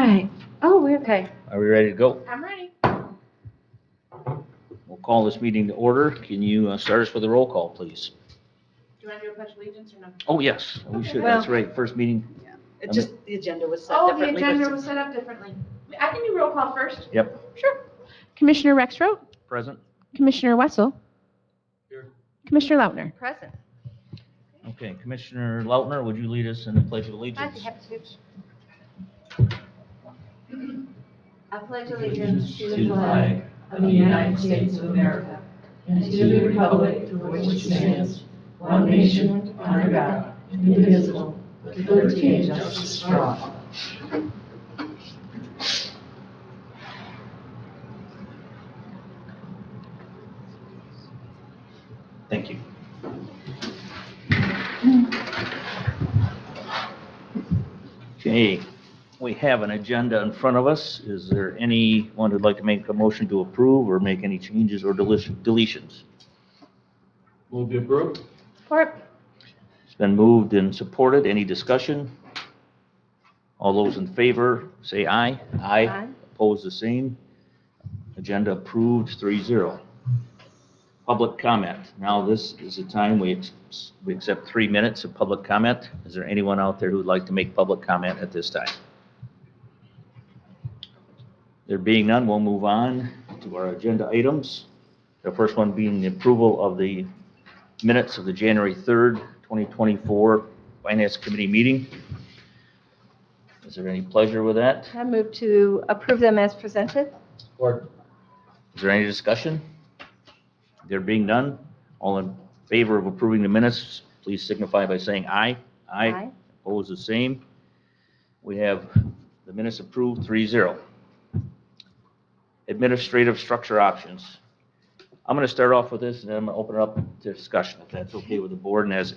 right. Oh, we're okay. Are we ready to go? I'm ready. We'll call this meeting to order. Can you start us with a roll call, please? Do you want to do a pledge allegiance or no? Oh, yes, we should. Well- That's right. First meeting. It just, the agenda was set Oh, the differently. agenda was set up differently. I can do roll call first. Yep. Sure. Commissioner Rexroth, Present. Commissioner Wessel, Here. Commissioner Lautner. Present. Okay, Commissioner Lautner, would you lead us in the Pledge of I'd Allegiance? be happy to. I pledge allegiance to the flag of the United States of America and to the republic for which it stands, one nation, under God, indivisible, with liberty and justice for all. Thank you. Okay, we have an agenda in front of us. Is there anyone who'd like to make a motion to approve or make any changes or deletions? Move to approve. Support. It's been moved and supported. Any discussion? All those in favor, say aye. Aye. Opposed, the same. Agenda approved, 3-0. Public comment. Now, this is the time we accept 3 minutes of public comment. Is there anyone out there who would like to make public comment at this time? There being none, we'll move on to our agenda items. The first one being the approval of the minutes of the January 3rd, 2024 Finance Committee meeting. Is there any pleasure with that? I move to approve them as presented. Support. Is there any discussion? There being none, all in favor of approving the minutes, please signify by saying aye. Aye. Opposed, the same. We have the minutes approved, 3-0. Administrative structure options. I'm going to start off with this, and then I'm going to open it up to discussion, if that's okay with the board. And as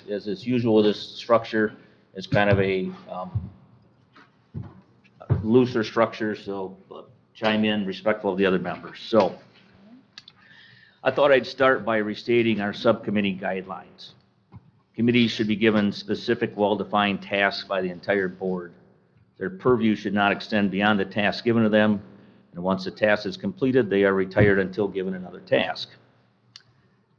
is usual with this structure, it's kind of a looser structure, so chime in respectful of the other members. So I thought I'd start by restating our subcommittee guidelines. Committees should be given specific, well-defined tasks by the entire board. Their purview should not extend beyond the task given to them, and once the task is completed, they are retired until given another task.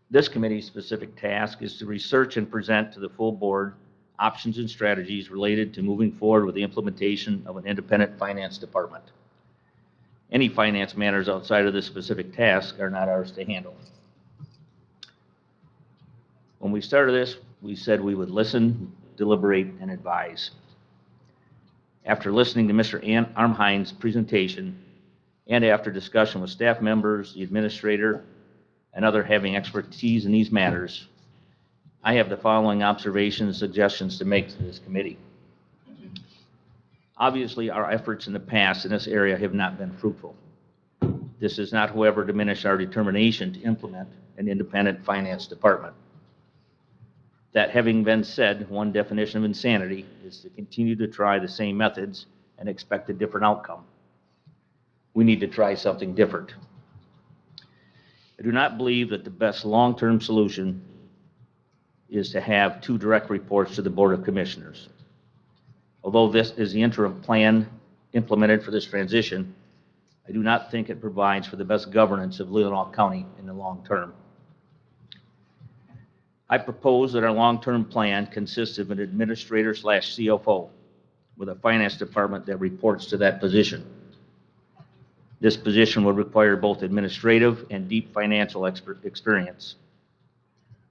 This committee's specific task is to research and present to the full board options and strategies related to moving forward with the implementation of an independent finance department. Any finance matters outside of this specific task are not ours to handle. When we started this, we said we would listen, deliberate, and advise. After listening to Mr. Armhein's presentation, and after discussion with staff members, the administrator, and other having expertise in these matters, I have the following observations and suggestions to make to this committee. Obviously, our efforts in the past in this area have not been fruitful. This does not, however, diminish our determination to implement an independent finance department. That having been said, one definition of insanity is to continue to try the same methods and expect a different outcome. We need to try something different. I do not believe that the best long-term solution is to have 2 direct reports to the Board of Commissioners. Although this is the interim plan implemented for this transition, I do not think it provides for the best governance of Leelanau County in the long term. I propose that our long-term plan consists of an administrator/CFO with a finance department that reports to that position. This position would require both administrative and deep financial experience.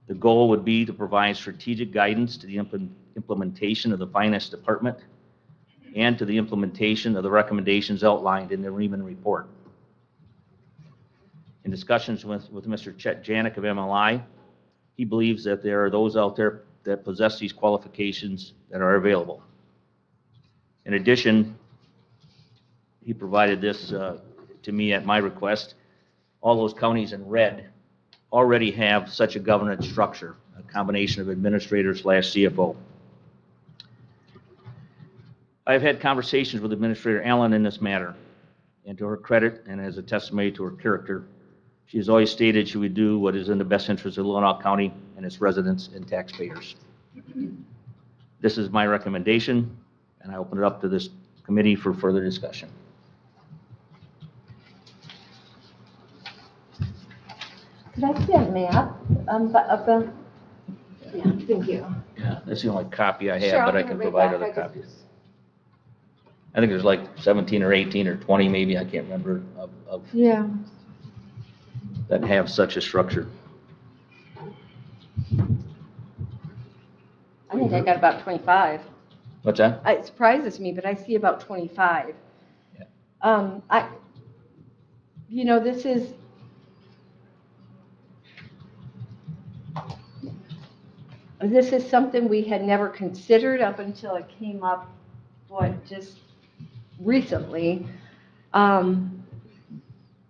The goal would be to provide strategic guidance to the implementation of the finance department and to the implementation of the recommendations outlined in the Riemann report. In discussions with Mr. Chet Janik of MLI, he believes that there are those out there that possess these qualifications that are available. In addition, he provided this to me at my request. All those counties in red already have such a governance structure, a combination of administrator/CFO. I've had conversations with Administrator Allen in this matter, and to her credit and as a testimony to her character, she has always stated she would do what is in the best interest of Leelanau County and its residents and taxpayers. This is my recommendation, and I open it up to this committee for further discussion. Could I see a map of the, yeah, thank you. Yeah, that's the only copy I Sure, have, I'll but I give can it right provide back. other I just- copies. I think there's like 17 or 18 or 20 maybe, I can't remember, of Yeah. that have such a structure. I think I got about 25. What's that? It surprises me, but I see about 25. Yeah. This is, something we had never considered up until it came up, just recently. And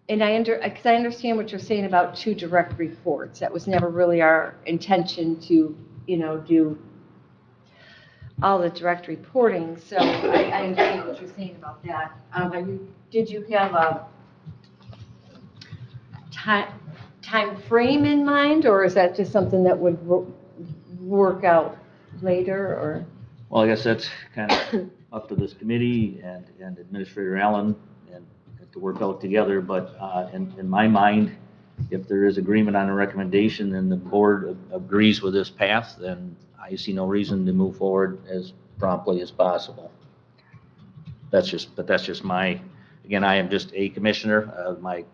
because I understand what you're saying about 2 direct reports. That was never really our intention to, do all the direct reporting. So I understand what you're saying about that. Did you have a time frame in mind, or is that just something that would work out later, or? Well, I guess that's kind of up to this committee and Administrator Allen and to work out together, but in my mind, if there is agreement on a recommendation and the board agrees with this path, then I see no reason to move forward as promptly as possible. That's just my, again, I am just a commissioner. My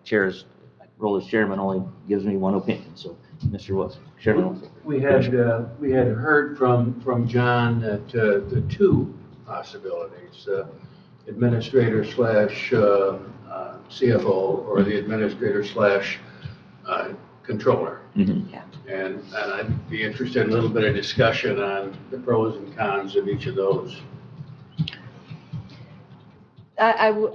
role as chairman only gives me one opinion, so Mr. Wilson, Chairman. We had heard from John that the 2 possibilities, administrator slash CFO or the administrator slash controller. Mhm. And I'd be interested in a little bit of discussion on the pros and cons of each of those. I will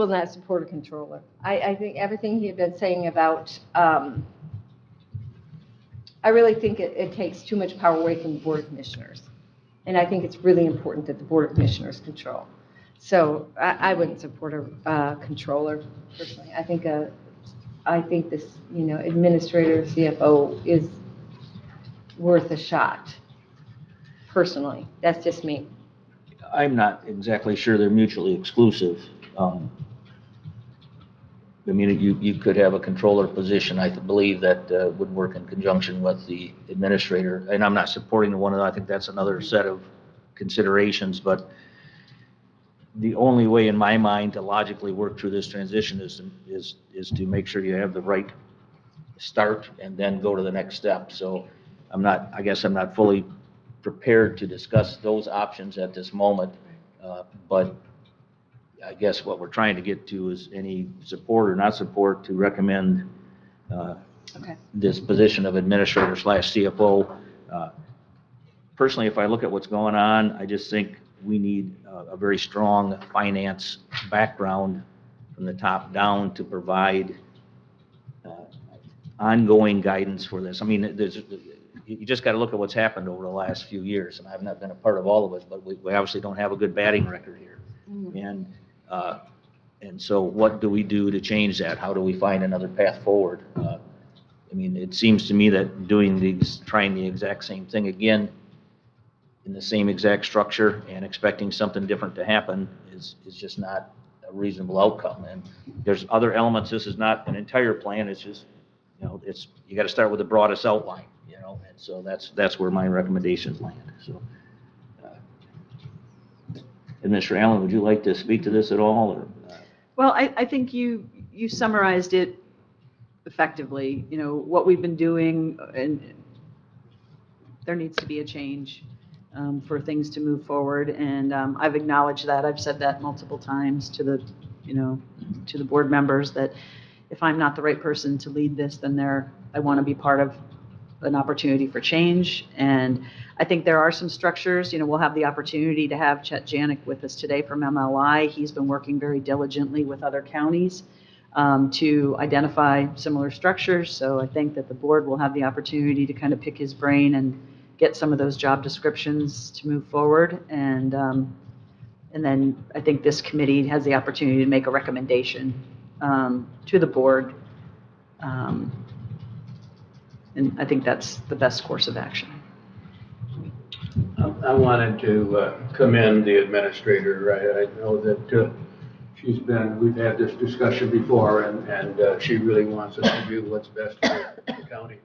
not support a controller. I think everything he had been saying about, I really think it takes too much power away from the Board of Commissioners. And I think it's really important that the Board of Commissioners control. So I wouldn't support a controller personally. I think this, administrator, CFO is worth a shot, personally. That's just me. I'm not exactly sure they're mutually exclusive. I mean, you could have a controller position, I believe, that would work in conjunction with the administrator. And I'm not supporting the one, I think that's another set of considerations, but the only way in my mind to logically work through this transition is to make sure you have the right start and then go to the next step. So I guess I'm not fully prepared to discuss those options at this moment, but I guess what we're trying to get to is any support or not support to recommend this position of administrator slash CFO. Personally, if I look at what's going on, I just think we need a very strong finance background from the top down to provide ongoing guidance for this. I mean, you just got to look at what's happened over the last few years, and I've not been a part of all of it, but we obviously don't have a good batting record here. And so what do we do to change that? How do we find another path forward? I mean, it seems to me that trying the exact same thing again in the same exact structure and expecting something different to happen is just not a reasonable outcome. And there's other elements. This is not an entire plan. It's just, you got to start with the broadest outline, and so that's where my recommendations land. So, Mr. Allen, would you like to speak to this at all? Or, Well, I think you summarized it effectively. What we've been doing, and there needs to be a change for things to move forward. And I've acknowledged that. I've said that multiple times to the board members that if I'm not the right person to lead this, then I want to be part of an opportunity for change. And I think there are some structures. We'll have the opportunity to have Chet Janik with us today from MLI. He's been working very diligently with other counties to identify similar structures. So I think that the board will have the opportunity to kind of pick his brain and get some of those job descriptions to move forward. And then I think this committee has the opportunity to make a recommendation to the board. And I think that's the best course of action. I wanted to commend the administrator. I know that we've had this discussion before, and she really wants us to do what's best for the county.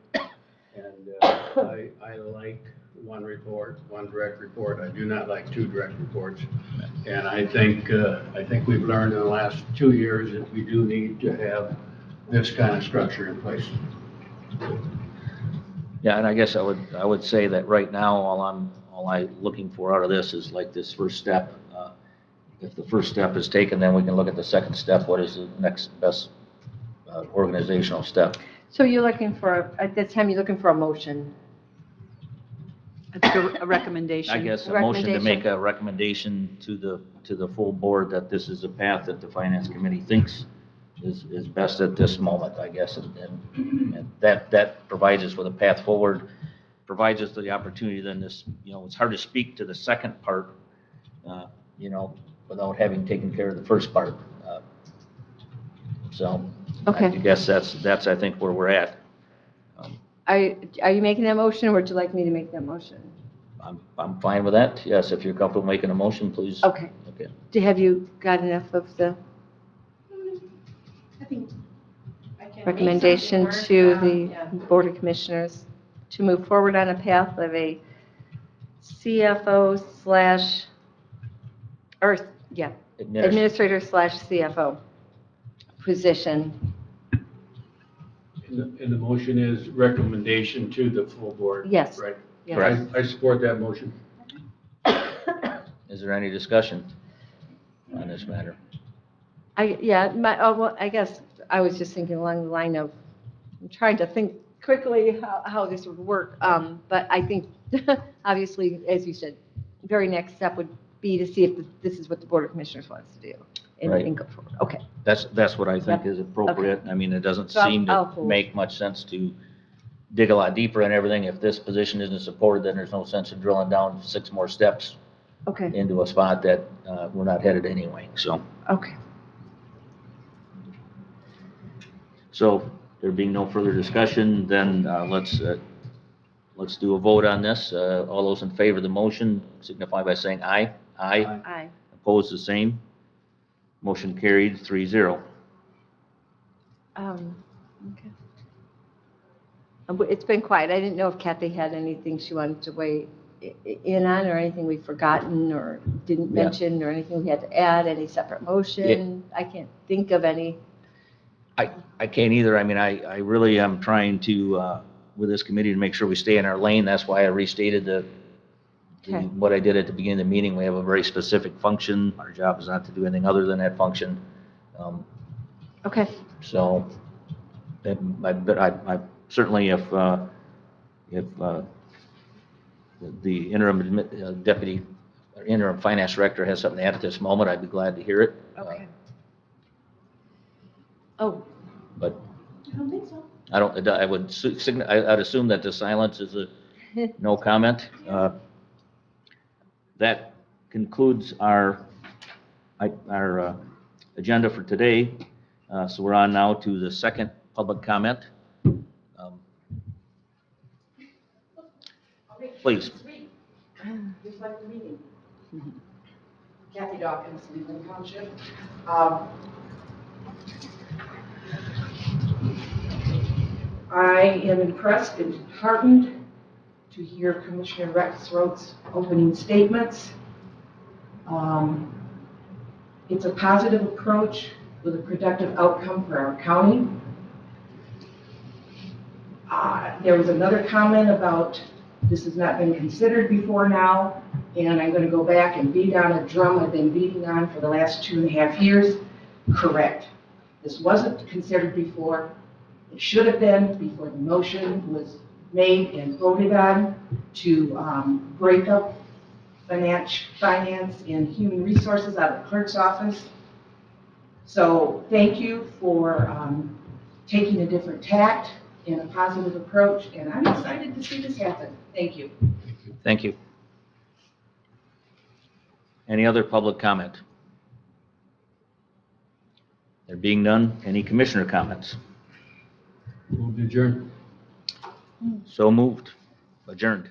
And I like one report, one direct report. I do not like two direct reports. And I think we've learned in the last 2 years that we do need to have this kind of structure in place. Yeah, and I guess I would say that right now, all I'm looking for out of this is like this first step. If the first step is taken, then we can look at the second step. What is the next best organizational step? So you're looking for, at this time, you're looking for a motion? A recommendation. I guess a motion to make a recommendation to the full board that this is a path that the finance committee thinks is best at this moment, I guess, and that provides us with a path forward, provides us the opportunity then this, it's hard to speak to the second part, without having taken care of the first part. So Okay. I guess that's I think where we're at. Are you making that motion, or would you like me to make that motion? I'm fine with that. Yes, if you're comfortable making a motion, please. Okay. Okay. Have you got enough of the I think I can make recommendation something to work, the yeah. Board of Commissioners to move forward on a path of a CFO administrator / CFO position? And the motion is recommendation to the full board. Yes. Right. Yes. Correct. I support that motion. Is there any discussion on this matter? I guess I was just thinking along the line of, I'm trying to think quickly how this would work. But I think, obviously, as you said, very next step would be to see if this is what the Board of Commissioners wants to do. Right. And go forward. Okay. That's what I think Yep. is appropriate. I mean, it doesn't So I'll- seem I'll to hold. make much sense to dig a lot deeper in everything. If this position isn't supported, then there's no sense in drilling down 6 more steps Okay. into a spot that we're not headed anyway. Okay. So there being no further discussion, then let's do a vote on this. All those in favor of the motion signify by saying aye. Aye. Aye. Opposed, the same. Motion carried 3-0. Okay. It's been quiet. I didn't know if Kathy had anything she wanted to weigh in on, or anything we've forgotten or didn't Yeah. mention, or anything we had to add, any separate motion. I can't think of any. I can't either. I mean, I really am trying to, with this committee, to make sure we stay in our lane. That's why I restated Okay. what I did at the beginning of the meeting. We have a very specific function. Our job is not to do anything other than that function. Okay. So, but I certainly, if the interim deputy, or interim finance director has something to add at this moment, I'd be glad to hear it. Okay. Oh, But I don't think so. I'd assume that the silence is a no comment. That concludes our agenda for today. So we're on now to the second public comment. Please. Just like the meeting. Kathy Dawkins, Leelanau Township. I am impressed and heartened to hear Commissioner Rexroth's opening statements. It's a positive approach with a productive outcome for our county. There was another comment about this has not been considered before now, and I'm going to go back and beat on a drum I've been beating on for the last 2.5 years. Correct. This wasn't considered before. It should have been before the motion was made and voted on to break up finance and human resources out of the clerk's office. So thank you for taking a different tact and a positive approach, and I'm excited to see this happen. Thank you. Thank you. Any other public comment? There being none, any commissioner comments? Move to adjourn. So moved. Adjourned.